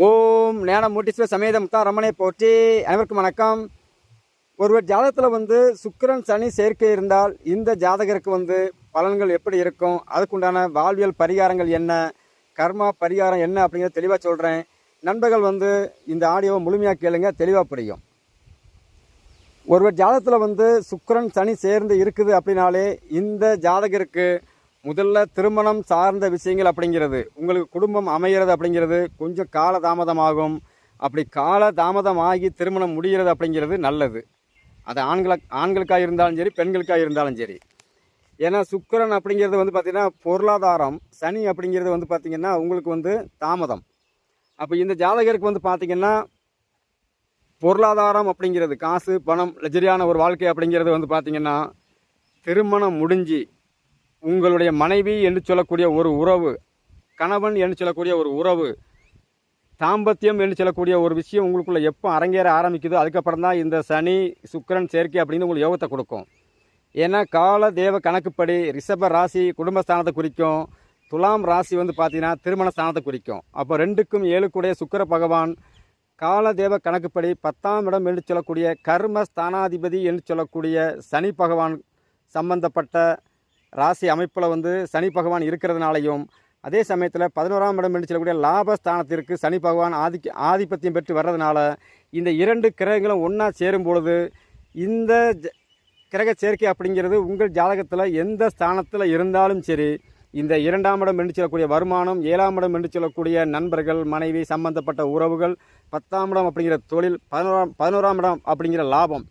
ஓம் ஞானமூர்த்தீஸ்வர சமேத முத்தாரம்மனை போற்றி. அனைவருக்கும் வணக்கம். ஒருவர் ஜாதகத்தில் சுக்கிரன் சனி சேர்க்கை இருந்தால் இந்த ஜாதகருக்கு பலன்கள் எப்படி இருக்கும், அதுக்குண்டான வாழ்வியல் பரிகாரங்கள் என்ன, கர்மா பரிகாரம் என்ன அப்படிங்கிறத தெளிவாக சொல்கிறேன். நண்பர்கள் இந்த ஆடியோவை முழுமையாக கேளுங்க, தெளிவாக புரியும். ஒருவர் ஜாதகத்தில் சுக்கிரன் சனி சேர்ந்து இருக்குது அப்படின்னாலே இந்த ஜாதகருக்கு முதல்ல திருமணம் சார்ந்த விஷயங்கள் அப்படிங்கிறது, உங்களுக்கு குடும்பம் அமைகிறது அப்படிங்கிறது கொஞ்சம் கால தாமதமாகும். அப்படி கால தாமதமாகி திருமணம் முடிகிறது அப்படிங்கிறது நல்லது. அது ஆண்களுக்காக இருந்தாலும் சரி, பெண்களுக்காக இருந்தாலும் சரி. ஏன்னா சுக்கிரன் அப்படிங்கிறது பார்த்திங்கன்னா பொருளாதாரம், சனி அப்படிங்கிறது பார்த்திங்கன்னா உங்களுக்கு தாமதம். அப்போ இந்த ஜாதகருக்கு பார்த்திங்கன்னா பொருளாதாரம் அப்படிங்கிறது, காசு பணம் லக்ஸரியான ஒரு வாழ்க்கை அப்படிங்கிறது பார்த்திங்கன்னா திருமணம் முடிஞ்சு உங்களுடைய மனைவி என்று சொல்லக்கூடிய ஒரு உறவு, கணவன் என்று சொல்லக்கூடிய ஒரு உறவு, தாம்பத்தியம் என்று சொல்லக்கூடிய ஒரு விஷயம் உங்களுக்குள்ள எப்போ அரங்கேற ஆரம்பிக்குதோ அதுக்கப்புறம் தான் இந்த சனி சுக்கிரன் சேர்க்கை அப்படின்னு உங்களுக்கு யோகத்தை கொடுக்கும். ஏன்னா கால தேவ கணக்குப்படி ரிஷப ராசி குடும்பஸ்தானத்தை குறிக்கும், துலாம் ராசி பார்த்தீங்கன்னா திருமண ஸ்தானத்தை குறிக்கும். அப்போ 2க்கும் 7 சுக்கிர பகவான் கால தேவ கணக்குப்படி 10ஆம் இடம் என்று சொல்லக்கூடிய கர்ம ஸ்தானாதிபதி என்று சொல்லக்கூடிய சனி பகவான் சம்பந்தப்பட்ட ராசி அமைப்பில் சனி பகவான் இருக்கிறதுனாலையும், அதே சமயத்தில் 11ஆம் இடம் என்று சொல்லக்கூடிய லாபஸ்தானத்திற்கு சனி பகவான் ஆதிபத்தியம் பெற்று வர்றதுனால இந்த 2 கிரகங்களும் ஒன்றா சேரும் பொழுது இந்த கிரக சேர்க்கை அப்படிங்கிறது உங்கள் ஜாதகத்தில் எந்த ஸ்தானத்தில் இருந்தாலும் சரி, இந்த 2ஆம் இடம் என்று சொல்லக்கூடிய வருமானம், 7ஆம் இடம் என்று சொல்லக்கூடிய நண்பர்கள், மனைவி சம்பந்தப்பட்ட உறவுகள், 10ஆம் இடம் அப்படிங்கிற தொழில், 11ஆம் இடம் அப்படிங்கிற லாபம்,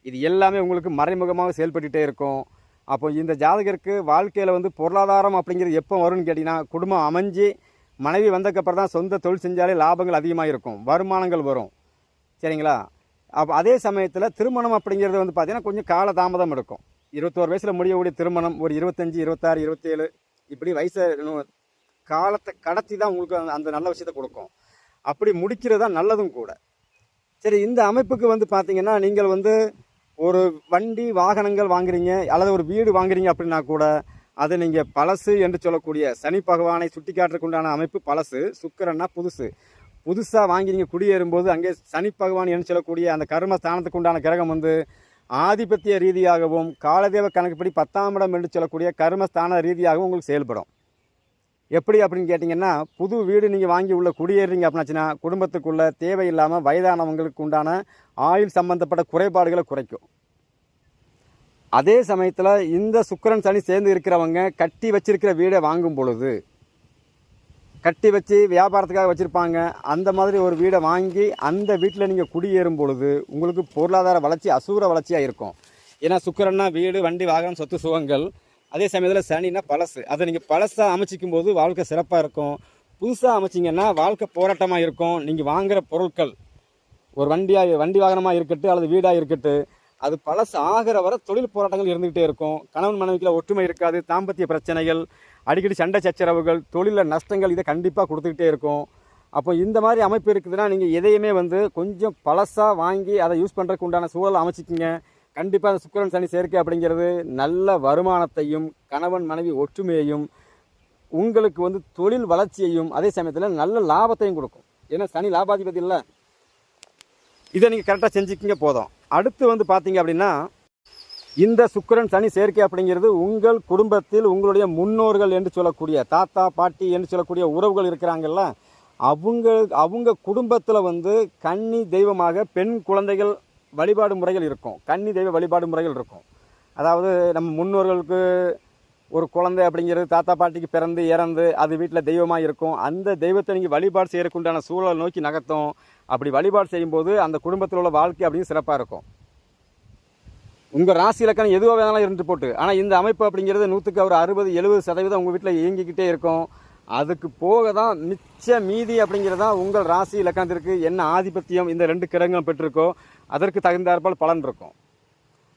இது எல்லாமே உங்களுக்கு மறைமுகமாக செயல்பட்டுகிட்டே இருக்கும். அப்போ இந்த ஜாதகருக்கு வாழ்க்கையில் பொருளாதாரம் அப்படிங்கிறது எப்போ வரும்னு கேட்டிங்கன்னா, குடும்பம் அமைஞ்சு மனைவி வந்ததுக்கப்புறம் தான் சொந்த தொழில் செஞ்சாலே லாபங்கள் அதிகமாக இருக்கும், வருமானங்கள் வரும். சரிங்களா? அப்போ அதே சமயத்தில் திருமணம் அப்படிங்கிறது பார்த்திங்கன்னா கொஞ்சம் கால தாமதம் எடுக்கும். 21 வயசில் முடியக்கூடிய திருமணம் ஒரு 25, 26, 27 இப்படி வயசை காலத்தை கடத்தி தான் உங்களுக்கு அந்த நல்ல விஷயத்தை கொடுக்கும். அப்படி முடிக்கிறது தான் நல்லதும் கூட. சரி, இந்த அமைப்புக்கு பார்த்திங்கன்னா நீங்கள் ஒரு வண்டி வாகனங்கள் வாங்குறீங்க அல்லது ஒரு வீடு வாங்குறீங்க அப்படின்னா கூட அது நீங்கள் பழசு என்று சொல்லக்கூடிய சனி பகவானை சுட்டி காட்டுறதுக்குண்டான அமைப்பு பழசு, சுக்கிரன்னா புதுசாக வாங்கி குடியேறும்போது அங்கே சனி பகவான் என்று சொல்லக்கூடிய அந்த கர்ம ஸ்தானத்துக்கு உண்டான கிரகம் ஆதிபத்திய ரீதியாகவும் காலதேவ கணக்குப்படி 10ஆம் இடம் என்று சொல்லக்கூடிய கர்மஸ்தான ரீதியாகவும் உங்களுக்கு செயல்படும். எப்படி அப்படின்னு கேட்டிங்கன்னா, புது வீடு நீங்கள் வாங்கி உள்ள குடியேறீங்க அப்படின்னாச்சுன்னா குடும்பத்துக்குள்ள தேவையில்லாமல் வயதானவங்களுக்கு உண்டான ஆயுள் சம்பந்தப்பட்ட குறைபாடுகளை குறைக்கும். அதே சமயத்தில் இந்த சுக்கிரன் சனி சேர்ந்து இருக்கிறவங்க கட்டி வச்சிருக்கிற வீடை வாங்கும் பொழுது, கட்டி வச்சு வியாபாரத்துக்காக வச்சுருப்பாங்க, அந்த மாதிரி ஒரு வீடை வாங்கி அந்த வீட்டில் நீங்கள் குடியேறும் பொழுது உங்களுக்கு பொருளாதார வளர்ச்சி அசூர வளர்ச்சியாக இருக்கும். ஏன்னா சுக்கிரன்னா வீடு, வண்டி, வாகனம், சொத்து சுகங்கள். அதே சமயத்தில் சனின்னா பழசு. அதை நீங்கள் பழசாக அமைச்சிக்கும் போது வாழ்க்கை சிறப்பாக இருக்கும். புதுசாக அமைச்சிங்கன்னா வாழ்க்கை போராட்டமாக இருக்கும். நீங்கள் வாங்குகிற பொருட்கள் ஒரு வண்டி வாகனமாக இருக்கட்டும் அல்லது வீடாக இருக்கட்டும், அது பழசு ஆகிற வரை தொழில் போராட்டங்கள் இருந்துக்கிட்டே இருக்கும். கணவன் மனைவிக்குள்ள ஒற்றுமை இருக்காது, தாம்பத்திய பிரச்சனைகள், அடிக்கடி சண்டை சச்சரவுகள், தொழிலில் நஷ்டங்கள், இதை கண்டிப்பாக கொடுத்துக்கிட்டே இருக்கும். அப்போ இந்த மாதிரி அமைப்பு இருக்குதுன்னா நீங்கள் எதையுமே கொஞ்சம் பழசாக வாங்கி அதை யூஸ் பண்ணுறதுக்கு உண்டான சூழலை அமைச்சிக்கிங்க. கண்டிப்பாக அந்த சுக்கிரன் சனி சேர்க்கை அப்படிங்கிறது நல்ல வருமானத்தையும் கணவன் மனைவி ஒற்றுமையையும் உங்களுக்கு தொழில் வளர்ச்சியையும் அதே சமயத்தில் நல்ல லாபத்தையும் கொடுக்கும். ஏன்னா சனி லாபாதிபதி இல்லை. இதை நீங்கள் கரெக்டாக செஞ்சுக்கிங்க போதும். அடுத்து பார்த்தீங்க அப்படின்னா, இந்த சுக்கிரன் சனி சேர்க்கை அப்படிங்கிறது உங்கள் குடும்பத்தில் உங்களுடைய முன்னோர்கள் என்று சொல்லக்கூடிய தாத்தா பாட்டி என்று சொல்லக்கூடிய உறவுகள் இருக்கிறாங்கல்ல, அவங்க குடும்பத்தில் கன்னி தெய்வமாக பெண் குழந்தைகள் வழிபாடு முறைகள் இருக்கும், கன்னி தெய்வ வழிபாடு முறைகள் இருக்கும். அதாவது நம்ம முன்னோர்களுக்கு ஒரு குழந்தை அப்படிங்கிறது தாத்தா பாட்டிக்கு பிறந்து இறந்து அது வீட்டில் தெய்வமாக இருக்கும். அந்த தெய்வத்தை நீங்கள் வழிபாடு செய்யறதுக்குண்டான சூழலை நோக்கி நகர்த்தும். அப்படி வழிபாடு செய்யும்போது அந்த குடும்பத்தில் உள்ள வாழ்க்கை அப்படின்னு சிறப்பாக இருக்கும். உங்கள் ராசி இலக்கணம் எதுவாக வேணாலும் இருந்து போட்டு, ஆனால் இந்த அமைப்பு அப்படிங்கிறது 100க்கு ஒரு 60-70% உங்கள் வீட்டில் இயங்கிக்கிட்டே இருக்கும். அதுக்கு போக தான் மிச்ச மீதி அப்படிங்கிறதான் உங்கள் ராசி இலக்கணத்திற்கு என்ன ஆதிபத்தியம் இந்த 2 கிரகங்களும் பெற்றிருக்கோ அதற்கு தகுந்தாற்போல் பலன் இருக்கும்.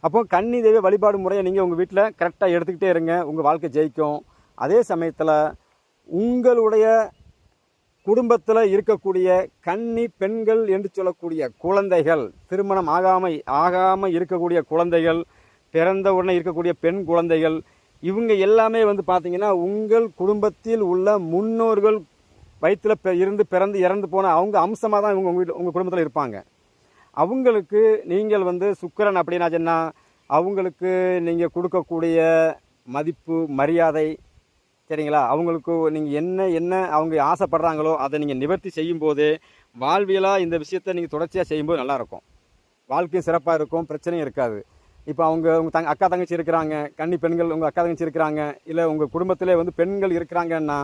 அப்போ கன்னி தெய்வ வழிபாடு முறையை நீங்கள் உங்கள் வீட்டில் கரெக்டாக எடுத்துக்கிட்டே இருங்க, உங்கள் வாழ்க்கை ஜெயிக்கும். அதே சமயத்தில் உங்களுடைய குடும்பத்தில் இருக்கக்கூடிய கன்னி பெண்கள் என்று சொல்லக்கூடிய குழந்தைகள், திருமணம் ஆகாமல் இருக்கக்கூடிய குழந்தைகள், பிறந்த உடனே இருக்கக்கூடிய பெண் குழந்தைகள், இவங்க எல்லாமே பார்த்திங்கன்னா உங்கள் குடும்பத்தில் உள்ள முன்னோர்கள் வயிற்றில் இருந்து பிறந்து இறந்து போன அவங்க அம்சமாக தான் இவங்க உங்கள் குடும்பத்தில் இருப்பாங்க. அவங்களுக்கு நீங்கள் வந்து சுக்கிரன் அப்படின்னா சொன்னால் அவங்களுக்கு நீங்கள் கொடுக்கக்கூடிய மதிப்பு மரியாதை சரிங்களா, அவங்களுக்கு நீங்கள் என்ன அவங்க ஆசைப்படுறாங்களோ அதை நீங்கள் நிவர்த்தி செய்யும்போதே வாழ்வியலாக இந்த விஷயத்தை நீங்கள் தொடர்ச்சியாக செய்யும்போது நல்லாயிருக்கும். வாழ்க்கையும் சிறப்பாக இருக்கும், பிரச்சனையும் இருக்காது. இப்போ உங்கள் அக்கா தங்கச்சி இருக்கிறாங்க, கன்னி பெண்கள் உங்கள் அக்கா தங்கச்சி இருக்கிறாங்க, இல்லை உங்கள் குடும்பத்திலே வந்து பெண்கள் இருக்கிறாங்கன்னா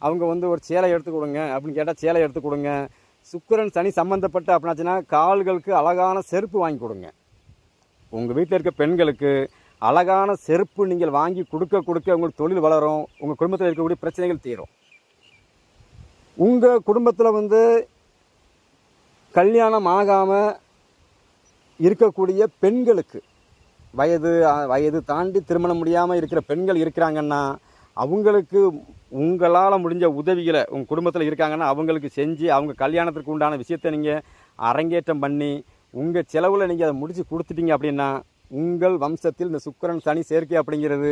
அவங்க வந்து ஒரு சேலை எடுத்து கொடுங்க அப்படின்னு கேட்டால் சேலை எடுத்து கொடுங்க. சுக்கிரன் சனி சம்மந்தப்பட்ட அப்படின்னாச்சுன்னா கால்களுக்கு அழகான செருப்பு வாங்கி கொடுங்க. உங்கள் வீட்டில் இருக்க பெண்களுக்கு அழகான செருப்பு நீங்கள் வாங்கி கொடுக்க உங்களுக்கு தொழில் வளரும், உங்கள் குடும்பத்தில் இருக்கக்கூடிய பிரச்சனைகள் தீரும். உங்கள் குடும்பத்தில் வந்து கல்யாணம் ஆகாமல் இருக்கக்கூடிய பெண்களுக்கு வயது தாண்டி திருமணம் முடியாமல் இருக்கிற பெண்கள் இருக்கிறாங்கன்னா அவங்களுக்கு உங்களால் முடிஞ்ச உதவிகளை உங்கள் குடும்பத்தில் இருக்காங்கன்னா அவங்களுக்கு செஞ்சு அவங்க கல்யாணத்திற்கு உண்டான விஷயத்தை நீங்கள் அரங்கேற்றம் பண்ணி உங்கள் செலவில் நீங்கள் அதை முடித்து கொடுத்துட்டீங்க அப்படின்னா உங்கள் வம்சத்தில் இந்த சுக்கிரன் சனி சேர்க்கை அப்படிங்கிறது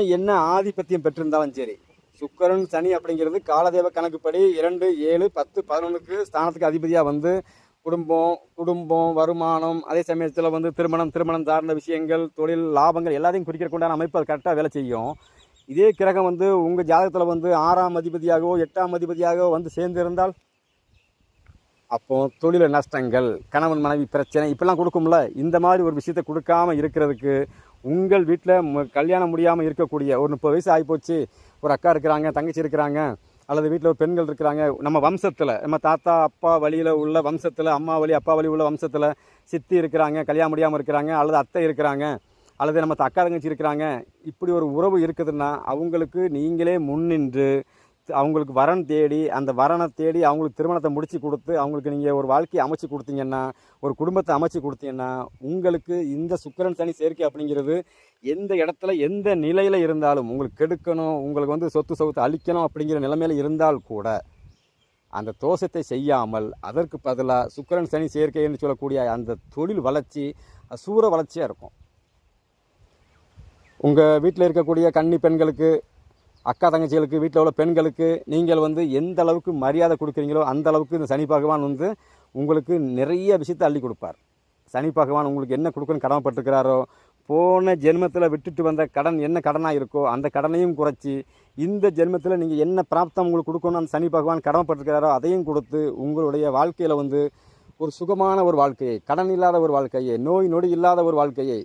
என்ன ஆதிபத்தியம் பெற்றிருந்தாலும் சரி, சுக்கிரன் சனி அப்படிங்கிறது காலதேவ கணக்குப்படி 2, 7, 10, 11 ஸ்தானத்துக்கு அதிபதியாக வந்து குடும்பம் வருமானம், அதே சமயத்தில் வந்து திருமணம் சார்ந்த விஷயங்கள், தொழில் லாபங்கள் எல்லாத்தையும் குறிக்கிறதுக்குண்டான அமைப்பு அது கரெக்டாக வேலை செய்யும். இதே கிரகம் வந்து உங்கள் ஜாதகத்தில் வந்து 6ஆம் அதிபதியாகவோ 8ஆம் அதிபதியாகவோ வந்து சேர்ந்திருந்தால் அப்போ தொழில நஷ்டங்கள், கணவன் மனைவி பிரச்சனை இப்பெல்லாம் கொடுக்கும்ல. இந்த மாதிரி ஒரு விஷயத்தை கொடுக்காம இருக்கிறதுக்கு உங்கள் வீட்டில் கல்யாணம் முடியாமல் இருக்கக்கூடிய ஒரு 30 வயசு ஆகிப்போச்சு, ஒரு அக்கா இருக்கிறாங்க, தங்கச்சி இருக்கிறாங்க, அல்லது வீட்டில் ஒரு பெண்கள் இருக்கிறாங்க, நம்ம வம்சத்தில் நம்ம தாத்தா அப்பா வழியில் உள்ள வம்சத்தில், அம்மா வழி அப்பா வழி உள்ள வம்சத்தில் சித்தி இருக்கிறாங்க, கல்யாணம் முடியாமல் இருக்கிறாங்க, அல்லது அத்தை இருக்கிறாங்க, அல்லது நம்ம அக்கா தங்கச்சி இருக்கிறாங்க, இப்படி ஒரு உறவு இருக்குதுன்னா அவங்களுக்கு நீங்களே முன்னின்று அவங்களுக்கு வரன் தேடி அந்த வரனை தேடி அவங்களுக்கு திருமணத்தை முடித்து கொடுத்து அவங்களுக்கு நீங்கள் ஒரு வாழ்க்கையை அமைச்சு கொடுத்தீங்கன்னா, ஒரு குடும்பத்தை அமைச்சு கொடுத்தீங்கன்னா உங்களுக்கு இந்த சுக்கிரன் சனி சேர்க்கை அப்படிங்கிறது எந்த இடத்துல எந்த நிலையில் இருந்தாலும் உங்களுக்கு கெடுக்கணும், உங்களுக்கு வந்து சொத்து அழிக்கணும் அப்படிங்கிற நிலைமையில் இருந்தால் கூட அந்த தோஷத்தை செய்யாமல் அதற்கு பதிலாக சுக்கிரன் சனி சேர்க்கை என்று சொல்லக்கூடிய அந்த தொழில் வளர்ச்சி சூற வளர்ச்சியாக இருக்கும். உங்கள் வீட்டில் இருக்கக்கூடிய கன்னி பெண்களுக்கு, அக்கா தங்கச்சிகளுக்கு, வீட்டில் உள்ள பெண்களுக்கு நீங்கள் வந்து எந்த அளவுக்கு மரியாதை கொடுக்குறீங்களோ அந்த அளவுக்கு இந்த சனி பகவான் வந்து உங்களுக்கு நிறைய விஷயத்தை அள்ளி கொடுப்பார். சனி பகவான் உங்களுக்கு என்ன கொடுக்கணும்னு கடமைப்பட்டிருக்கிறாரோ, போன ஜென்மத்தில் விட்டுட்டு வந்த கடன் என்ன கடனாக இருக்கோ அந்த கடனையும் குறைச்சி இந்த ஜென்மத்தில் நீங்கள் என்ன பிராப்தம் உங்களுக்கு கொடுக்கணும் அந்த சனி பகவான் கடமைப்பட்டிருக்கிறாரோ அதையும் கொடுத்து உங்களுடைய வாழ்க்கையில் வந்து ஒரு சுகமான ஒரு வாழ்க்கையை, கடன் இல்லாத ஒரு வாழ்க்கையை, நோய் நொடி இல்லாத ஒரு வாழ்க்கையை,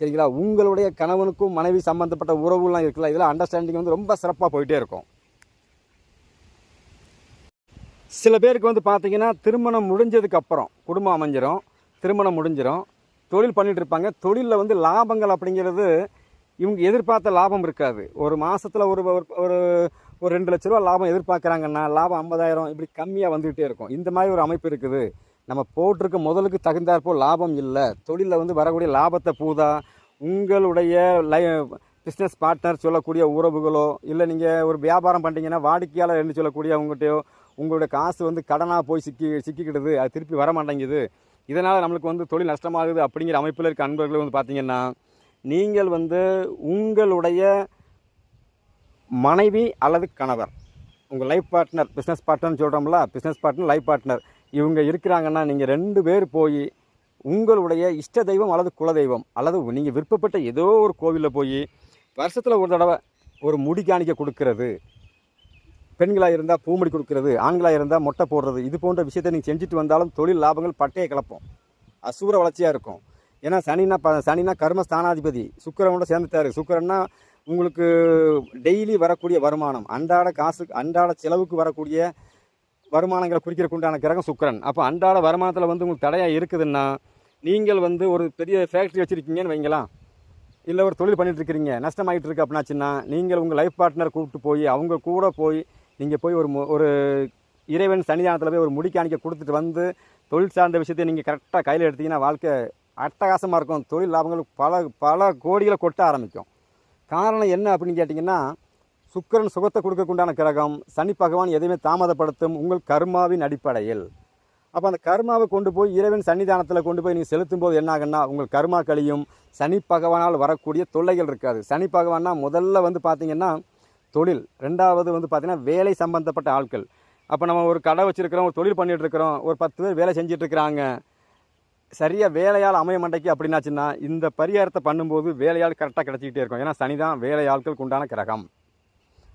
சரிங்களா, உங்களுடைய கணவனுக்கும் மனைவி சம்மந்தப்பட்ட உறவுலாம் இருக்குல்ல, இதெல்லாம் அண்டர்ஸ்டாண்டிங் வந்து ரொம்ப சிறப்பாக போயிட்டே இருக்கும். சில பேருக்கு வந்து பார்த்திங்கன்னா திருமணம் முடிஞ்சதுக்கப்புறம் குடும்பம் அமைஞ்சிரும், திருமணம் முடிஞ்சிடும், தொழில் பண்ணிகிட்டு இருப்பாங்க. தொழிலில் வந்து லாபங்கள் அப்படிங்கிறது இவங்க எதிர்பார்த்த லாபம் இருக்காது. ஒரு மாதத்தில் ஒரு ஒரு ஒரு 2 லட்ச ரூபா லாபம் எதிர்பார்க்குறாங்கன்னா லாபம் 50,000 இப்படி கம்மியாக வந்துக்கிட்டே இருக்கும். இந்த மாதிரி ஒரு அமைப்பு இருக்குது. நம்ம போட்டிருக்க முதலுக்கு தகுந்தாற்போல் லாபம் இல்லை. தொழிலில் வந்து வரக்கூடிய லாபத்தை பூதா உங்களுடைய பிஸ்னஸ் பார்ட்னர் சொல்லக்கூடிய உறவுகளோ, இல்லை நீங்கள் ஒரு வியாபாரம் பண்ணுறீங்கன்னா வாடிக்கையாளர் என்று சொல்லக்கூடிய அவங்ககிட்டயோ உங்களுடைய காசு வந்து கடனாக போய் சிக்கிக்கிடுது, அது திருப்பி வர மாட்டேங்குது, இதனால் நம்மளுக்கு வந்து தொழில் நஷ்டமாகுது அப்படிங்கிற அமைப்பில் இருக்க அன்பர்கள் வந்து பார்த்திங்கன்னா நீங்கள் வந்து உங்களுடைய மனைவி அல்லது கணவர், உங்கள் லைஃப் பார்ட்னர், பிஸ்னஸ் பார்ட்னர்னு சொல்கிறோம்ல, பிஸ்னஸ் பார்ட்னர் லைஃப் பார்ட்னர் இவங்க இருக்கிறாங்கன்னா நீங்கள் 2 பேர் போய் உங்களுடைய இஷ்ட தெய்வம் அல்லது குலதெய்வம் அல்லது நீங்கள் விருப்பப்பட்ட ஏதோ ஒரு கோவிலில் போய் வருஷத்தில் ஒரு தடவை ஒரு முடி காணிக்க கொடுக்கறது, பெண்களாக இருந்தால் பூமுடி கொடுக்கறது, ஆண்களாக இருந்தால் மொட்டை போடுறது, இது போன்ற விஷயத்தை நீங்கள் செஞ்சுட்டு வந்தாலும் தொழில் லாபங்கள் பட்டையை கிளப்போம், அசூர வளர்ச்சியாக இருக்கும். ஏன்னா சனினா கர்மஸ்தானாதிபதி சுக்கிரனோட சேர்ந்துட்டார். சுக்கிரன்னா உங்களுக்கு டெய்லி வரக்கூடிய வருமானம், அன்றாட காசு, அன்றாட செலவுக்கு வரக்கூடிய வருமானங்களை குறிக்கிறதுக்குண்டான கிரகம் சுக்கிரன். அப்போ அன்றாட வருமானத்தில் வந்து உங்களுக்கு தடையாக இருக்குதுன்னா நீங்கள் வந்து ஒரு பெரிய ஃபேக்ட்ரி வச்சுருக்கீங்கன்னு வைங்களா, இல்லை ஒரு தொழில் பண்ணிகிட்ருக்கிறீங்க, நஷ்டமாகிட்டு இருக்கு அப்படின்னாச்சுன்னா நீங்கள் உங்கள் லைஃப் பார்ட்னர் கூப்பிட்டு போய் அவங்க கூட போய் நீங்கள் போய் ஒரு இறைவன் சன்னிதானத்தில் போய் ஒரு முடி காணிக்க கொடுத்துட்டு வந்து தொழில் சார்ந்த விஷயத்தை நீங்கள் கரெக்டாக கையில் எடுத்தீங்கன்னா வாழ்க்கை அட்டகாசமாக இருக்கும். தொழில் லாபங்கள் பல கோடிகளை கொட்ட ஆரம்பிக்கும். காரணம் என்ன அப்படின்னு கேட்டிங்கன்னா, சுக்கிரன் சுகத்தை கொடுக்கக்குண்டான கிரகம், சனி பகவான் எதையுமே தாமதப்படுத்தும் உங்கள் கர்மாவின் அடிப்படையில். அப்போ அந்த கர்மாவை கொண்டு போய் இறைவன் சன்னிதானத்தில் கொண்டு போய் நீங்கள் செலுத்தும் போது என்ன ஆகுன்னா உங்கள் கர்மா கழியும், சனி பகவானால் வரக்கூடிய தொல்லைகள் இருக்காது. சனி பகவான்னா முதல்ல வந்து பார்த்திங்கன்னா தொழில். 2வது வந்து பார்த்திங்கன்னா வேலை சம்பந்தப்பட்ட ஆட்கள். அப்போ நம்ம ஒரு கடை வச்சுருக்கிறோம், ஒரு தொழில் பண்ணிகிட்ருக்கிறோம், ஒரு 10 பேர் வேலை செஞ்சிட்ருக்கிறாங்க, சரியாக வேலையால் அமைய மாட்டேக்கு அப்படின்னாச்சுன்னா இந்த பரிகாரத்தை பண்ணும்போது வேலையால் கரெக்டாக கிடச்சிக்கிட்டே இருக்கும். ஏன்னா சனி தான் வேலை ஆட்களுக்கு உண்டான கிரகம்,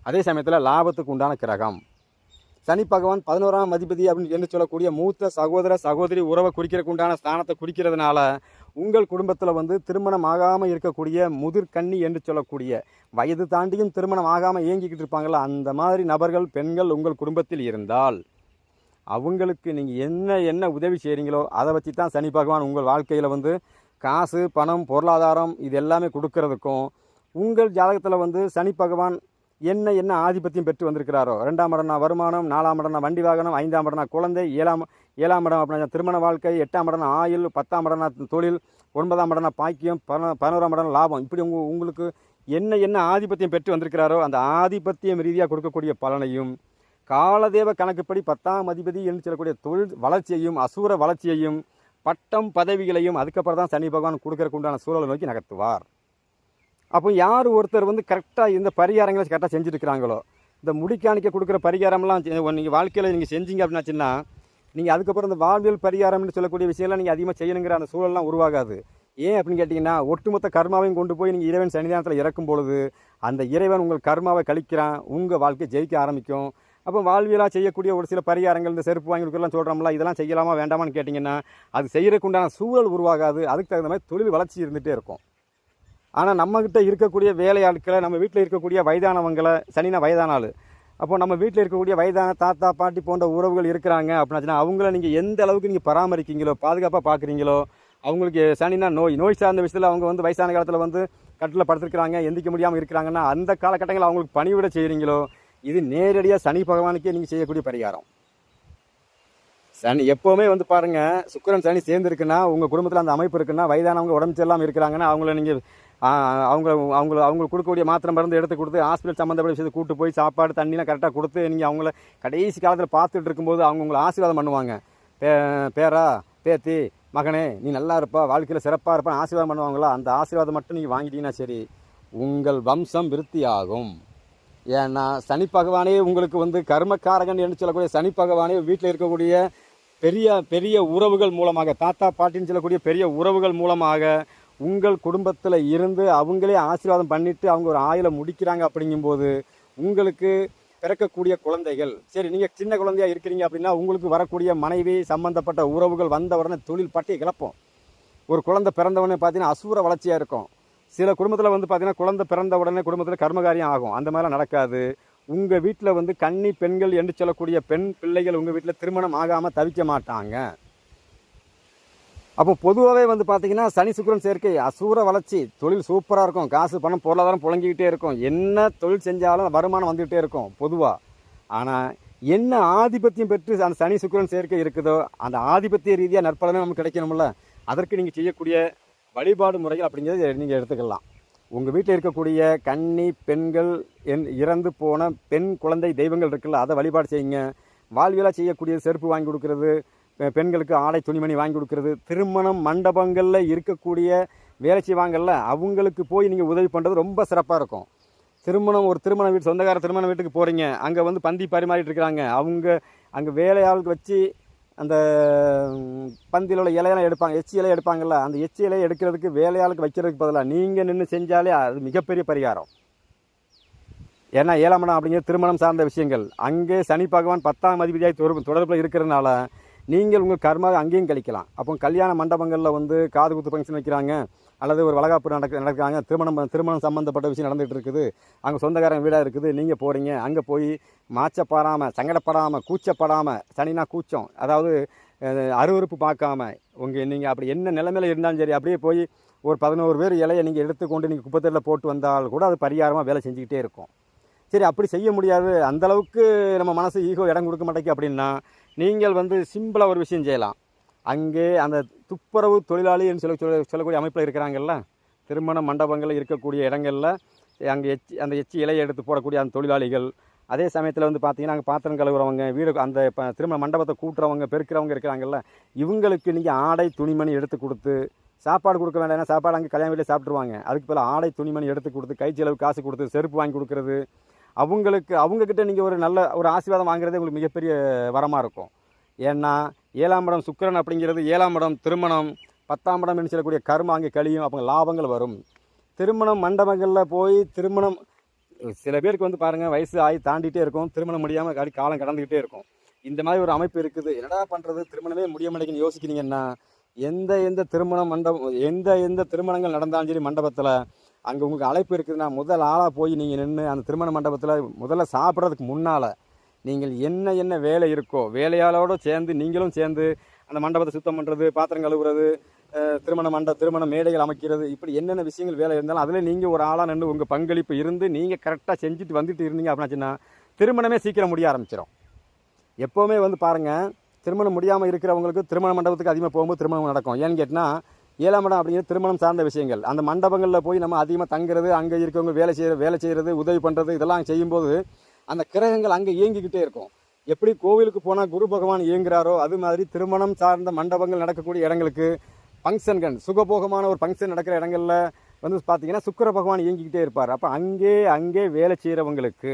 அதே சமயத்தில் லாபத்துக்கு உண்டான கிரகம். சனி பகவான் 11ஆம் அதிபதி அப்படின்னு என்று சொல்லக்கூடிய மூத்த சகோதர சகோதரி உறவை குறிக்கிறதுக்கு உண்டான ஸ்தானத்தை குறிக்கிறதுனால உங்கள் குடும்பத்தில் வந்து திருமணம் ஆகாமல் இருக்கக்கூடிய முதிர்கன்னி என்று சொல்லக்கூடிய வயது தாண்டியும் திருமணம் ஆகாமல் இயங்கிக்கிட்டு இருப்பாங்களா, அந்த மாதிரி நபர்கள் பெண்கள் உங்கள் குடும்பத்தில் இருந்தால் அவங்களுக்கு நீங்கள் என்ன உதவி செய்கிறீங்களோ அதை வச்சு தான் சனி பகவான் உங்கள் வாழ்க்கையில் வந்து காசு பணம் பொருளாதாரம் இது எல்லாமே கொடுக்கறதுக்கும், உங்கள் ஜாதகத்தில் வந்து சனி பகவான் என்ன ஆதிபத்தியம் பெற்று வந்திருக்கிறாரோ, 2ஆம் இடம்னா வருமானம், 4ஆம் இடம்னா வண்டி வாகனம், 5ஆம் இடம்னா குழந்தை, 7ஆம் இடம் அப்படின்னா திருமண வாழ்க்கை, 8ஆம் இடம்னா ஆயுள், 10ஆம் இடம்னா தொழில், 9ஆம் இடம்னா பாக்கியம், 11ஆம் இடம் லாபம். இப்படி உங்களுக்கு என்ன ஆதிபத்தியம் பெற்று வந்திருக்கிறாரோ அந்த ஆதிபத்தியம் ரீதியாக கொடுக்கக்கூடிய பலனையும், காலதேவ கணக்குப்படி 10ஆம் அதிபதி என்று சொல்லக்கூடிய தொழில் வளர்ச்சியையும் அசூர வளர்ச்சியையும் பட்டம் பதவிகளையும் அதுக்கப்புறம் தான் சனி பகவான் கொடுக்கறதுக்கு உண்டான சூழலை நோக்கி நகர்த்துவார். அப்போ யார் ஒருத்தர் வந்து கரெக்டாக இந்த பரிகாரங்களை கரெக்டாக செஞ்சுருக்கிறாங்களோ, இந்த முடிக்காணிக்க கொடுக்குற பரிகாரம்லாம் நீங்கள் வாழ்க்கையில் நீங்கள் செஞ்சீங்க அப்படின்னாச்சுன்னா நீங்கள் அதுக்கப்புறம் இந்த வாழ்வியல் பரிகாரம்னு சொல்லக்கூடிய விஷயம்லாம் நீங்கள் அதிகமாக செய்யணுங்கிற அந்த சூழல்லாம் உருவாகாது. ஏன் அப்படின்னு கேட்டிங்கன்னா ஒட்டுமொத்த கர்மாவையும் கொண்டு போய் நீங்கள் இறைவன் சன்னிதானத்தில் இறக்கும் பொழுது அந்த இறைவன் உங்கள் கர்மாவை கழிக்கிறான், உங்கள் வாழ்க்கை ஜெயிக்க ஆரம்பிக்கும். அப்போ வாழ்வியலாக செய்யக்கூடிய ஒரு சில பரிகாரங்கள், இந்த செருப்பு வாங்கி கொடுக்கலாம் சொல்கிறோம்ல, இதெல்லாம் செய்யலாமா வேண்டாமான்னு கேட்டிங்கன்னா அது செய்கிறதுக்கு உண்டான சூழல் உருவாகாது. அதுக்கு தகுந்த மாதிரி தொழில் வளர்ச்சி இருந்துகிட்டே இருக்கும். ஆனால் நம்மக்கிட்ட இருக்கக்கூடிய வேலையாட்களை, நம்ம வீட்டில் இருக்கக்கூடிய வயதானவங்களை, சனினா வயதான ஆள், அப்போ நம்ம வீட்டில் இருக்கக்கூடிய வயதான தாத்தா பாட்டி போன்ற உறவுகள் இருக்கிறாங்க அப்படின்னாச்சுன்னா அவங்கள நீங்கள் எந்த அளவுக்கு நீங்கள் பராமரிக்கிறீங்களோ, பாதுகாப்பாக பார்க்குறீங்களோ, அவங்களுக்கு சனினா நோய் சார்ந்த விஷயத்தில் அவங்க வந்து வயசான காலத்தில் வந்து கட்டில் படுத்துருக்குறாங்க, எந்திக்க முடியாமல் இருக்கிறாங்கன்னா அந்த காலகட்டங்களில் அவங்களுக்கு பணிவிட செய்கிறீங்களோ, இது நேரடியாக சனி பகவானுக்கே நீங்கள் செய்யக்கூடிய பரிகாரம். சனி எப்போவுமே வந்து பாருங்கள், சுக்கிரன் சனி சேர்ந்துருக்குன்னா உங்கள் குடும்பத்தில் அந்த அமைப்பு இருக்குன்னா, வயதானவங்க உடம்பு சரியில்லாமல் இருக்கிறாங்கன்னா அவங்கள நீங்கள் அவங்களுக்கு கொடுக்கக்கூடிய மாத்திரை மருந்து எடுத்து கொடுத்து ஹாஸ்பிட்டல் சம்மந்தப்பட்ட விஷயத்தை கூட்டு போய் சாப்பாடு தண்ணிலாம் கரெக்டாக கொடுத்து நீங்கள் அவங்கள கடைசி காலத்தில் பார்த்துட்டு இருக்கும்போது அவங்க உங்களை ஆசீர்வாதம் பண்ணுவாங்க. பேரா பேத்தி மகனே நீ நல்லா இருப்பா, வாழ்க்கையில் சிறப்பாக இருப்பான்னு ஆசீர்வாதம் பண்ணுவாங்களா, அந்த ஆசீர்வாதம் மட்டும் நீங்கள் வாங்கிட்டீங்கன்னா சரி, உங்கள் வம்சம் விருத்தி ஆகும். ஏன்னா சனி பகவானே உங்களுக்கு வந்து கர்மக்காரகன் என்று சொல்லக்கூடிய சனி பகவானே வீட்டில் இருக்கக்கூடிய பெரிய பெரிய உறவுகள் மூலமாக, தாத்தா பாட்டின்னு சொல்லக்கூடிய பெரிய உறவுகள் மூலமாக உங்கள் குடும்பத்தில் இருந்து அவங்களே ஆசீர்வாதம் பண்ணிவிட்டு அவங்க ஒரு ஆயுளை முடிக்கிறாங்க. அப்படிங்கும்போது உங்களுக்கு பிறக்கக்கூடிய குழந்தைகள், சரி நீங்கள் சின்ன குழந்தையாக இருக்கிறீங்க அப்படின்னா உங்களுக்கு வரக்கூடிய மனைவி சம்பந்தப்பட்ட உறவுகள் வந்த உடனே தொழில் பட்டி கிளப்போம். ஒரு குழந்தை பிறந்தவொடனே பார்த்தீங்கன்னா அசூர வளர்ச்சியாக இருக்கும். சில குடும்பத்தில் வந்து பார்த்தீங்கன்னா குழந்தை பிறந்த உடனே குடும்பத்தில் கர்மகாரியம் ஆகும். அந்த மாதிரிலாம் நடக்காது. உங்கள் வீட்டில் வந்து கன்னி பெண்கள் என்று சொல்லக்கூடிய பெண் பிள்ளைகள் உங்கள் வீட்டில் திருமணம் ஆகாமல் தவிக்க மாட்டாங்க. அப்போ பொதுவாகவே வந்து பார்த்தீங்கன்னா சனி சுக்கிரன் சேர்க்கை அசூர வளர்ச்சி, தொழில் சூப்பராக இருக்கும், காசு பணம் பொருளாதாரம் புழங்கிக்கிட்டே இருக்கும், என்ன தொழில் செஞ்சாலும் வருமானம் வந்துக்கிட்டே இருக்கும் பொதுவாக. ஆனால் என்ன ஆதிபத்தியம் பெற்று அந்த சனி சுக்கிரன் சேர்க்கை இருக்குதோ அந்த ஆதிபத்திய ரீதியாக நற்பலனே நமக்கு கிடைக்கணும்ல, அதற்கு நீங்கள் செய்யக்கூடிய வழிபாடு முறைகள் அப்படிங்கிறத நீங்கள் எடுத்துக்கலாம். உங்கள் வீட்டில் இருக்கக்கூடிய கன்னி பெண்கள் இறந்து போன பெண் குழந்தை தெய்வங்கள் இருக்குல்ல, அதை வழிபாடு செய்யுங்க. வாழ்வியலாக செய்யக்கூடிய செருப்பு வாங்கி கொடுக்குறது, பெண்களுக்கு ஆடை துணிமணி வாங்கி கொடுக்குறது, திருமணம் மண்டபங்களில் இருக்கக்கூடிய வேலை செய்வாங்கள்ல அவங்களுக்கு போய் நீங்கள் உதவி பண்ணுறது ரொம்ப சிறப்பாக இருக்கும். ஒரு திருமண வீட்டு சொந்தக்கார திருமண வீட்டுக்கு போகிறீங்க, அங்கே வந்து பந்தி பரிமாறிட்டு இருக்கிறாங்க, அங்கே வேலையாளுக்கு வச்சு அந்த பந்தியில் உள்ள இலையெல்லாம் எடுப்பாங்க, எச்சி இலையை எடுப்பாங்கள்ல, அந்த எச்சி இலையை எடுக்கிறதுக்கு வேலையாளுக்கு வைக்கிறதுக்கு பதிலாக நீங்கள் நின்று செஞ்சாலே அது மிகப்பெரிய பரிகாரம். ஏன்னா 7ஆம் இடம் அப்படிங்கிறது திருமணம் சார்ந்த விஷயங்கள், அங்கே சனி பகவான் 10ஆம் அதிபதியாக தொடர்பில் இருக்கிறதுனால நீங்கள் உங்கள் கர்மாவை அங்கேயும் கழிக்கலாம். அப்போ கல்யாண மண்டபங்களில் வந்து காது குத்து ஃபங்க்ஷன் வைக்கிறாங்க, அல்லது ஒரு வளகாப்பு நடக்கிறாங்க, திருமணம் சம்மந்தப்பட்ட விஷயம் நடந்துகிட்டு இருக்குது, அங்கே சொந்தக்காரங்க வீடாக இருக்குது, நீங்கள் போகிறீங்க, அங்கே போய் மாச்சப்படாமல் சங்கடப்படாமல் கூச்சப்படாமல், சனினா கூச்சம், அதாவது அருவறுப்பு பார்க்காம நீங்கள் அப்படி என்ன நிலைமையில் இருந்தாலும் சரி அப்படியே போய் ஒரு 11 பேர் இலையை நீங்கள் எடுத்துக்கொண்டு நீங்கள் குப்பத்தட்டில் போட்டு வந்தால் கூட அது பரிகாரமாக வேலை செஞ்சுக்கிட்டே இருக்கும். சரி அப்படி செய்ய முடியாது, அந்தளவுக்கு நம்ம மனசு ஈகோ இடம் கொடுக்க மாட்டேங்க அப்படின்னா நீங்கள் வந்து சிம்பிளாக ஒரு விஷயம் செய்யலாம். அங்கே அந்த துப்புரவு தொழிலாளி என்று சொல்லக்கூடிய அமைப்பில் இருக்கிறாங்கல்ல, திருமண மண்டபங்களில் இருக்கக்கூடிய இடங்களில் அங்கே அந்த எச்சி இலையை எடுத்து போடக்கூடிய அந்த தொழிலாளிகள், அதே சமயத்தில் வந்து பார்த்திங்கன்னா அங்கே பாத்திரம் கழுவுறவங்க, வீடு அந்த திருமண மண்டபத்தை கூட்டுறவங்க பெருக்கிறவங்க இருக்கிறாங்கல்ல, இவங்களுக்கு நீங்கள் ஆடை துணிமணி எடுத்து கொடுத்து, சாப்பாடு கொடுக்க வேண்டாம், ஏன்னா சாப்பாடு அங்கே கல்யாண வீட்டில் சாப்பிட்ருவாங்க, அதுக்கு பதில் ஆடை துணிமணி எடுத்து கொடுத்து, கை செலவு காசு கொடுத்து, செருப்பு வாங்கி கொடுக்குறது, அவங்கக்கிட்ட நீங்கள் ஒரு நல்ல ஒரு ஆசீர்வாதம் வாங்குறதே உங்களுக்கு மிகப்பெரிய வரமாக இருக்கும். ஏன்னா 7ஆம் இடம் சுக்கிரன் அப்படிங்கிறது 7ஆம் இடம் திருமணம், 10ஆம் இடம் என்று சொல்லக்கூடிய கர்மம் அங்கே கழியும், அப்போ லாபங்கள் வரும். திருமணம் மண்டபங்களில் போய் திருமணம் சில பேருக்கு வந்து பாருங்கள் வயசு ஆகி தாண்டிகிட்டே இருக்கும், திருமணம் முடியாமல் காலம் கடந்துக்கிட்டே இருக்கும். இந்த மாதிரி ஒரு அமைப்பு இருக்குது. என்னடா பண்ணுறது, திருமணமே முடிய மாட்டேங்குன்னு யோசிக்கிறீங்கன்னா எந்த திருமணம் மண்டபம் எந்த திருமணங்கள் நடந்தாலும் சரி மண்டபத்தில் அங்கே உங்களுக்கு அழைப்பு இருக்குதுன்னா முதல் ஆளாக போய் நீங்கள் நின்று அந்த திருமண மண்டபத்தில் முதல்ல சாப்பிட்றதுக்கு முன்னால் நீங்கள் என்ன வேலை இருக்கோ வேலையாளோடு சேர்ந்து நீங்களும் சேர்ந்து அந்த மண்டபத்தை சுத்தம் பண்ணுறது, பாத்திரம் கழுவுறது, திருமண மேடைகள் அமைக்கிறது, இப்படி என்னென்ன விஷயங்கள் வேலை இருந்தாலும் அதில் நீங்கள் ஒரு ஆளாக நின்று உங்கள் பங்களிப்பு இருந்து நீங்கள் கரெக்டாக செஞ்சுட்டு வந்துட்டு இருந்தீங்க அப்படின்னாச்சுன்னா திருமணமே சீக்கிரம் முடிய ஆரம்பிச்சிடும். எப்போவுமே வந்து பாருங்கள், திருமணம் முடியாமல் இருக்கிறவங்களுக்கு திருமண மண்டபத்துக்கு அதிகமாக போகும்போது திருமணம் நடக்கும். ஏன்னு கேட்டால் 7ஆம் இடம் அப்படிங்கிறது திருமணம் சார்ந்த விஷயங்கள். அந்த மண்டபங்களில் போய் நம்ம அதிகமாக தங்குறது, அங்கே இருக்கவங்க வேலை செய்கிறது, உதவி பண்ணுறது, இதெல்லாம் செய்யும்போது அந்த கிரகங்கள் அங்கே இயங்கிக்கிட்டே இருக்கும். எப்படி கோவிலுக்கு போனால் குரு பகவான் இயங்குகிறாரோ அது மாதிரி திருமணம் சார்ந்த மண்டபங்கள் நடக்கக்கூடிய இடங்களுக்கு ஃபங்க்ஷன்கள் சுகபோகமான ஒரு ஃபங்க்ஷன் நடக்கிற இடங்களில் வந்து பார்த்திங்கன்னா சுக்கிர பகவான் இயங்கிக்கிட்டே இருப்பார். அப்போ அங்கே வேலை செய்கிறவங்களுக்கு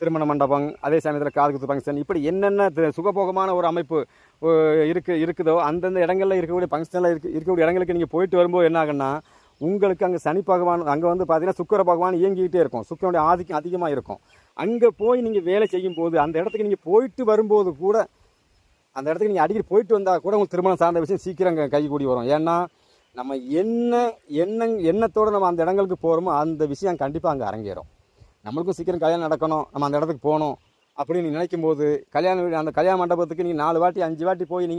திருமண மண்டபம், அதே சமயத்தில் காதுகுத்து ஃபங்க்ஷன், இப்படி என்னென்ன சுகபோகமான ஒரு அமைப்பு இருக்குதோ அந்தந்த இடங்களில் இருக்கக்கூடிய ஃபங்க்ஷனில் இருக்கக்கூடிய இடங்களுக்கு நீங்கள் போயிட்டு வரும்போது என்ன ஆகுன்னா உங்களுக்கு அங்கே சனி பகவான் அங்கே வந்து பார்த்தீங்கன்னா சுக்கிர பகவான் இயங்கிக்கிட்டே இருக்கும், சுக்கிரனுடைய ஆதிக்கம் அதிகமாக இருக்கும். அங்கே போய் நீங்கள் வேலை செய்யும்போது அந்த இடத்துக்கு நீங்கள் போயிட்டு வரும்போது கூட அந்த இடத்துக்கு நீங்கள் அடிக்கடி போயிட்டு வந்தால் கூட உங்களுக்கு திருமணம் சார்ந்த விஷயம் சீக்கிரம் கைகூடி வரும். ஏன்னா நம்ம எண்ணத்தோடு நம்ம அந்த இடங்களுக்கு போகிறோமோ அந்த விஷயம் கண்டிப்பாக அங்கே அரங்கேறும். நம்மளுக்கும் சீக்கிரம் கல்யாணம் நடக்கணும், நம்ம அந்த இடத்துக்கு போகணும் அப்படின்னு நினைக்கும் போது அந்த கல்யாண மண்டபத்துக்கு நீங்கள் 4 வாட்டி 5 வாட்டி போய்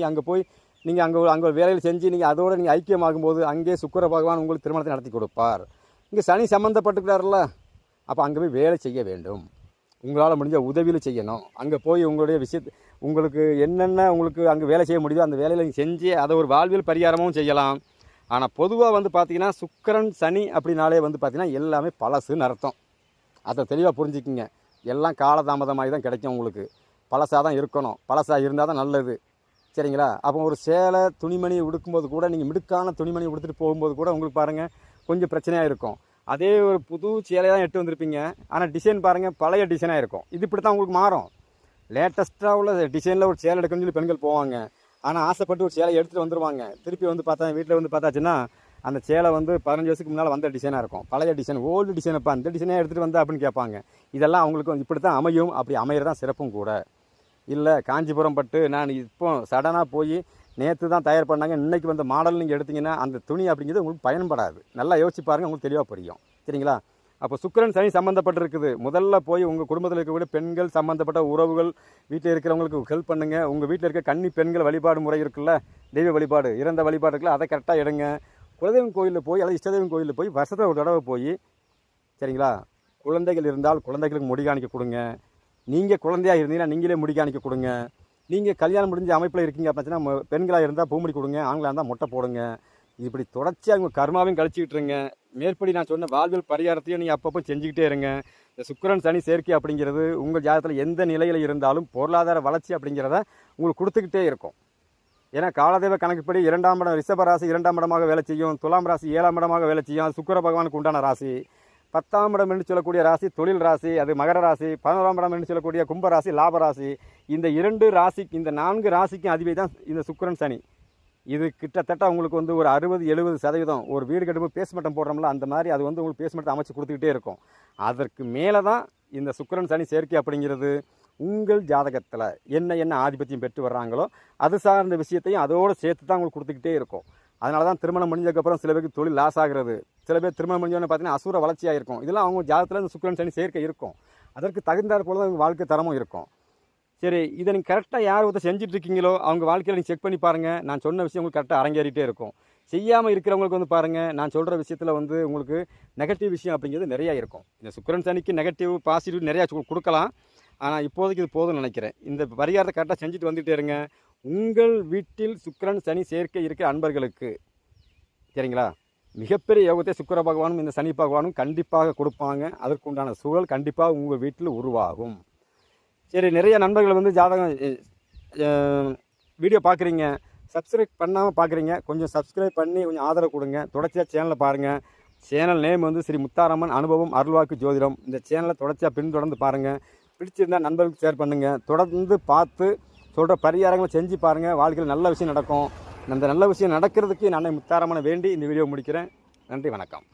நீங்கள் அங்கே வேலையில் செஞ்சு நீங்கள் அதோடு நீங்கள் ஐக்கியமாகும்போது அங்கே சுக்கிர பகவான் உங்களுக்கு திருமணத்தை நடத்தி கொடுப்பார். இங்கே சனி சம்மந்தப்பட்டுக்கிறார்ல, அப்போ அங்கே போய் வேலை செய்ய வேண்டும், உங்களால் முடிஞ்ச உதவியில் செய்யணும். அங்கே போய் உங்களுடைய உங்களுக்கு உங்களுக்கு அங்கே வேலை செய்ய முடியுதோ அந்த வேலையில் நீங்கள் செஞ்சு அதை ஒரு வாழ்வியல் பரிகாரமும் செய்யலாம். ஆனால் பொதுவாக வந்து பார்த்திங்கன்னா சுக்கிரன் சனி அப்படின்னாலே வந்து பார்த்திங்கன்னா எல்லாமே பழசுன்னு அர்த்தம். அதை தெளிவாக புரிஞ்சுக்கிங்க. எல்லாம் காலதாமதமாகி தான் கிடைக்கும். உங்களுக்கு பழசாக தான் இருக்கணும், பழசாக இருந்தால் தான் நல்லது, சரிங்களா? அப்போ ஒரு சேலை துணிமணி உடுக்கும்போது கூட நீங்கள் மிடுக்கான துணிமணி உடுத்துட்டு போகும்போது கூட உங்களுக்கு பாருங்கள் கொஞ்சம் பிரச்சனையாக இருக்கும். அதே ஒரு புது சேலையை தான் எட்டு வந்திருப்பீங்க, ஆனால் டிசைன் பாருங்கள் பழைய டிசைனாக இருக்கும். இது இப்படி தான் உங்களுக்கு மாறும். லேட்டஸ்ட்டாக உள்ள டிசைனில் ஒரு சேலை எடுக்கணும்னு சொல்லி பெண்கள் போவாங்க, ஆனால் ஆசைப்பட்டு ஒரு சேலை எடுத்துகிட்டு வந்துடுவாங்க. திருப்பி வந்து பார்த்தா வீட்டில் வந்து பார்த்தாச்சுன்னா அந்த சேலை வந்து 15 வருஷத்துக்கு முன்னால் வந்த டிசைனாக இருக்கும், பழைய டிசைன், ஓல்டு டிசைனப்பா அந்த டிசைனே எடுத்துகிட்டு வந்தா அப்படின்னு கேட்பாங்க. இதெல்லாம் அவங்களுக்கு இப்படி தான் அமையும். அப்படி அமையிறதான் சிறப்பும் கூட. இல்லை காஞ்சிபுரம் பட்டு நான் இப்போ சடனாக போய் நேற்று தான் தயார் பண்ணாங்க, இன்றைக்கி வந்த மாடல் நீங்கள் எடுத்திங்கன்னா அந்த துணி அப்படிங்கிறது உங்களுக்கு பயன்படாது. நல்லா யோசிச்சு பாருங்கள், உங்களுக்கு தெளிவாக புரியும், சரிங்களா? அப்போ சுக்கிரன் சனி சம்மந்தப்பட்டிருக்குது. முதல்ல போய் உங்கள் குடும்பத்தில் இருக்கக்கூடிய பெண்கள் சம்மந்தப்பட்ட உறவுகள் வீட்டில் இருக்கிறவங்களுக்கு ஹெல்ப் பண்ணுங்கள். உங்கள் வீட்டில் இருக்க கன்னி பெண்கள் வழிபாடு முறை இருக்குல்ல, தெய்வ வழிபாடு, இறந்த வழிபாடு இருக்குல்ல, அதை கரெக்டாக எடுங்க. குலதெய்வம் கோயிலில் போய் அல்லது இஷ்டதெய்வம் கோயிலில் போய் வருஷத்தில் ஒரு தடவை போய், சரிங்களா? குழந்தைகள் இருந்தால் குழந்தைகளுக்கு முடி காணிக்க கொடுங்க. நீங்கள் குழந்தையாக இருந்தீங்கன்னா நீங்களே முடி காணிக்க கொடுங்க. நீங்கள் கல்யாணம் முடிஞ்ச அமைப்பில் இருக்கீங்க அப்படின்னா பெண்களாக இருந்தால் பூமுடி கொடுங்க, ஆண்களாக இருந்தால் மொட்டை போடுங்க. இப்படி தொடர்ச்சியாக உங்கள் கர்மாவையும் கழிச்சிக்கிட்டு இருங்க. மேற்படி நான் சொன்ன வாழ்வியல் பரிகாரத்தையும் நீங்கள் அப்பப்போ செஞ்சுக்கிட்டே இருங்க. இந்த சுக்கிரன் சனி சேர்க்கை அப்படிங்கிறது உங்கள் ஜாதகத்தில் எந்த நிலையில் இருந்தாலும் பொருளாதார வளர்ச்சி அப்படிங்கிறத உங்களுக்கு கொடுத்துக்கிட்டே இருக்கும். ஏன்னா காலதேவ கணக்குப்படி 2ஆம் இடம் ரிஷப ராசி 2ஆம் இடமாக வேலை செய்யும், துலாம் ராசி 7ஆம் இடமாக வேலை செய்யும். சுக்கிர பகவானுக்கு உண்டான ராசி. 10ஆம் இடம் என்று சொல்லக்கூடிய ராசி தொழில் ராசி, அது மகர ராசி. 11ஆம் இடம் என்று சொல்லக்கூடிய கும்ப ராசி லாப ராசி. இந்த 2 ராசிக்கு, இந்த 4 ராசிக்கும் அதிபதி தான் இந்த சுக்கிரன் சனி. இது கிட்டத்தட்ட உங்களுக்கு வந்து ஒரு 60-70% ஒரு வீடு கட்டும்போது பேஸ்மெண்டம் போடுறோம்ல, அந்த மாதிரி அது வந்து உங்களுக்கு பேஸ்மெண்ட்டை அமைச்சு கொடுத்துக்கிட்டே இருக்கும். அதற்கு மேலே தான் இந்த சுக்கிரன் சனி சேர்க்கை அப்படிங்கிறது உங்கள் ஜாதகத்தில் என்ன ஆதிபத்தியம் பெற்று வர்றாங்களோ அது சார்ந்த விஷயத்தையும் அதோடு சேர்த்து தான் உங்களுக்கு கொடுத்துக்கிட்டே இருக்கும். அதனால தான் திருமணம் முடிஞ்சதுக்கப்புறம் சில பேருக்கு தொழில் லாஸ் ஆகிறது, சில பேர் திருமணம் முடிஞ்சோன்னு பார்த்தீங்கன்னா அசுர வளர்ச்சியாக இருக்கும். இதெல்லாம் அவங்க ஜாதகத்தில் இந்த சுக்கிரன் சனி சேர்க்கை இருக்கும். அதற்கு தகுந்தாற் போல தான் வாழ்க்கை தரமும் இருக்கும். சரி, இதை நீங்கள் கரெக்டாக யார் ஒருத்தர் செஞ்சுட்ருக்கீங்களோ அவங்க வாழ்க்கையில் நீங்கள் செக் பண்ணி பாருங்கள். நான் சொன்ன விஷயம் உங்களுக்கு கரெக்டாக அரங்கேறிட்டே இருக்கும். செய்யாமல் இருக்கிறவங்களுக்கு வந்து பாருங்கள், நான் சொல்கிற விஷயத்தில் வந்து உங்களுக்கு நெகட்டிவ் விஷயம் அப்படிங்கிறது நிறையா இருக்கும். இந்த சுக்கிரன் சனிக்கு நெகட்டிவ் பாசிட்டிவ் நிறையா கொடுக்கலாம். ஆனால் இப்போதைக்கு இது போதும்னு நினைக்கிறேன். இந்த பரிகாரத்தை கரெக்டாக செஞ்சுட்டு வந்துகிட்டே இருங்க. உங்கள் வீட்டில் சுக்கிரன் சனி சேர்க்கை இருக்க அன்பர்களுக்கு, சரிங்களா, மிகப்பெரிய யோகத்தை சுக்கிர பகவானும் இந்த சனி பகவானும் கண்டிப்பாக கொடுப்பாங்க. அதற்குண்டான சூழல் கண்டிப்பாக உங்கள் வீட்டில் உருவாகும். சரி, நிறைய நண்பர்கள் வந்து ஜாதகம் வீடியோ பார்க்குறீங்க, சப்ஸ்கிரைப் பண்ணாமல் பார்க்குறீங்க. கொஞ்சம் சப்ஸ்கிரைப் பண்ணி கொஞ்சம் ஆதரவு கொடுங்க. தொடர்ச்சியாக சேனலை பாருங்கள். சேனல் நேம் வந்து ஸ்ரீ முத்தாரம்மன் அனுபவம் அருள்வாக்கு ஜோதிடம். இந்த சேனலை தொடர்ச்சியாக பின்தொடர்ந்து பாருங்கள். பிடிச்சிருந்தால் நண்பர்களுக்கு ஷேர் பண்ணுங்கள். தொடர்ந்து பார்த்து சொல்கிற பரிகாரங்களை செஞ்சு பாருங்கள். வாழ்க்கையில் நல்ல விஷயம் நடக்கும். அந்த நல்ல விஷயம் நடக்கிறதுக்கு நான் முத்தாரம்மனை வேண்டி இந்த வீடியோ முடிக்கிறேன். நன்றி, வணக்கம்.